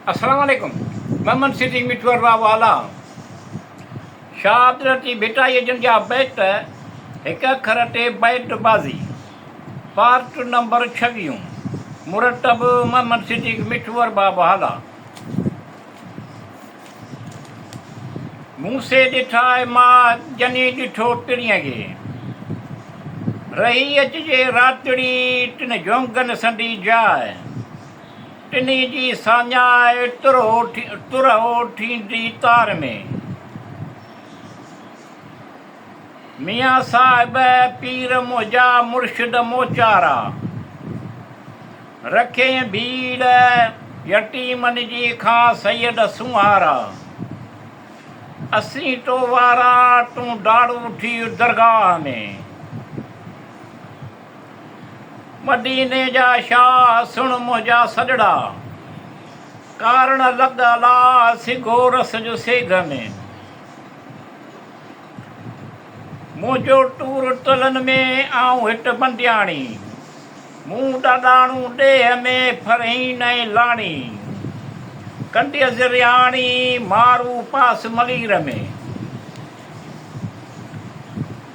अस्सलामुअलैकुम। मोहम्मद सिद्दीक मिठवर वाला शाहदरती भिटाई जन जा बैट हिक अखर ते बैट बाज़ी पार्ट नंबर 26 मुरतब मोहम्मद सिद्दीक मिठवर वाला मूंसे ॾिठा मां जनी ॾिठो पिरीअ खे रही अचिजे रातड़ी टिन जोंगन संडी जाइ टिनी जी साञाए तुरहो थींदी तार में मियाँ साहिब पीर मुंहिंजा मुर्शिद मोचारा रखे भीड़ यतीमन जी खां सैयद सुहारा असीं तो वारा तूं डाड़ू थी दरगाह में मदीने जा शाह सुण मुंहिंजा सजड़ा कारण लॻला सिगो रस जो सेघ में मुंहिंजो टूर तलनि में आऊं हिट बंदियाणी मूं ॾाॾाणू ॾेह में फरही नई लाणी कंडीअ ज़रियाणी मारू पास मलीर में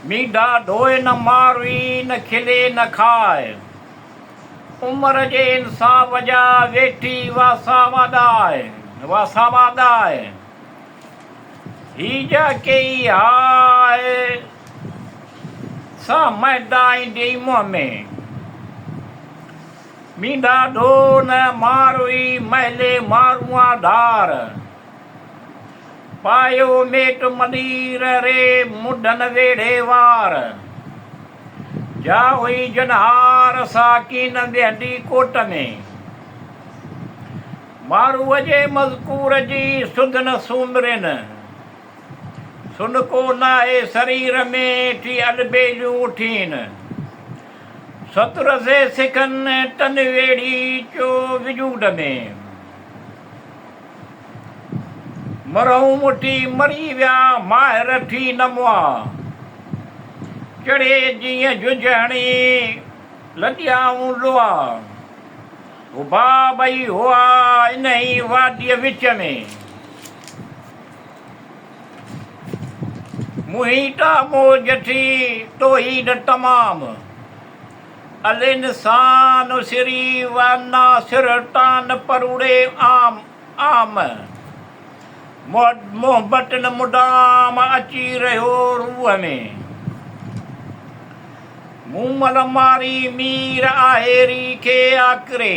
मीढा ढोए न मारवी न खिले न खाए उम्र जे इंसाफ़ जा वेठी वासा वादाए ही जा कई हाय सा मैदाई ॾेई मुंहं में मींढा ढो न मारवी महले मारूआ धार पायो मेट मदीर रे मुढन वेढ़े वार जा हुई जनहार साकीन वेहंदी कोट में मारूअ जे मज़कूर जी सुध न सूमरिन सुन को नाहे शरीर में टी अलबेलियूं उठीन सतुर से सिखन तन वेड़ी चो विजूड में मरऊं मुठी मरी विया माहिर थी न मुआ चढ़े जीअं जुझणी लॾियाऊं लोआ उभा ॿई हुआ इन ई वादीअ विच में मुहीटा मौज थी तोहीद तमाम अल इंसान सिरी वाना सिर तान परूड़े आम आम मोहबत न मुदाम अची रहियो रूह में मूमल मारी मीर आहेरी खे आकरे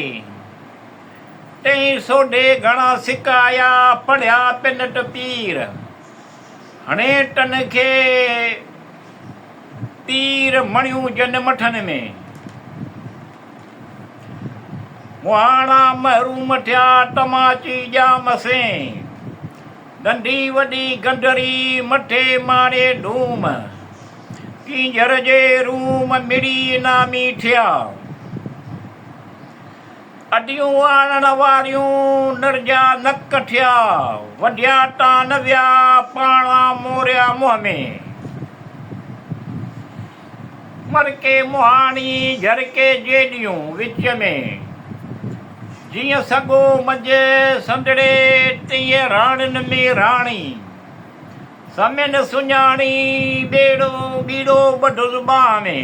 तई सोडे घणा सिकाया पढ़िया पिनट पीर हणे टन खे तीर मणियूं जन मठन में मुहाणा महरूम थिया तमाची जाम से नंढी वॾी गंढरी मथे मारे धूम कींझर जे रूम मिड़ी नामी थिया अडियूं आणण वारियूं नरजा नक थिया वढिया तान विया पाणा मोरिया मुंहं में मरके मुहाणी झरके जेॾियूं विच में जीअं सॻो मज संदड़े तीअं राणियुनि में राणी समेन सुञाणी ॿेड़ो ॿीड़ो बढुज़बा में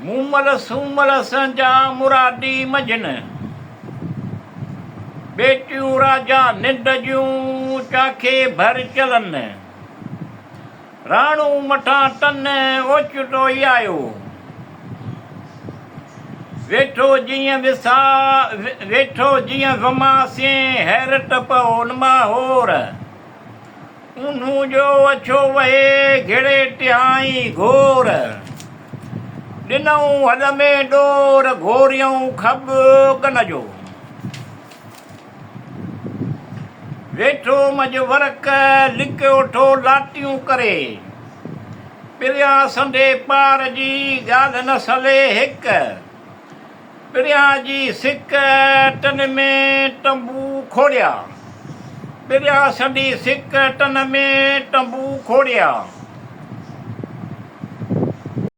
मूमल सूमल संजा मुरादी मजन बेटियूं राजा निंड जूं चाखे भर चलन राणू मठां तन ओचितो ई आयो वेठो जीअं वमासे हैरत पओ माहौर उन्हूं जो अछो वहे घिड़े टिहाई घोर ॾिनऊं हल में डोर घोरियऊं खब गन जो वेठो मज वरक लिकियो ठो लाटियूं करे पिरिया संडे पार जी ॻाल्हि न सले हिक पिरिया जी सिक टन में तंबू खोड़िया पिरिया संडी सिक टन में तंबू खोड़िया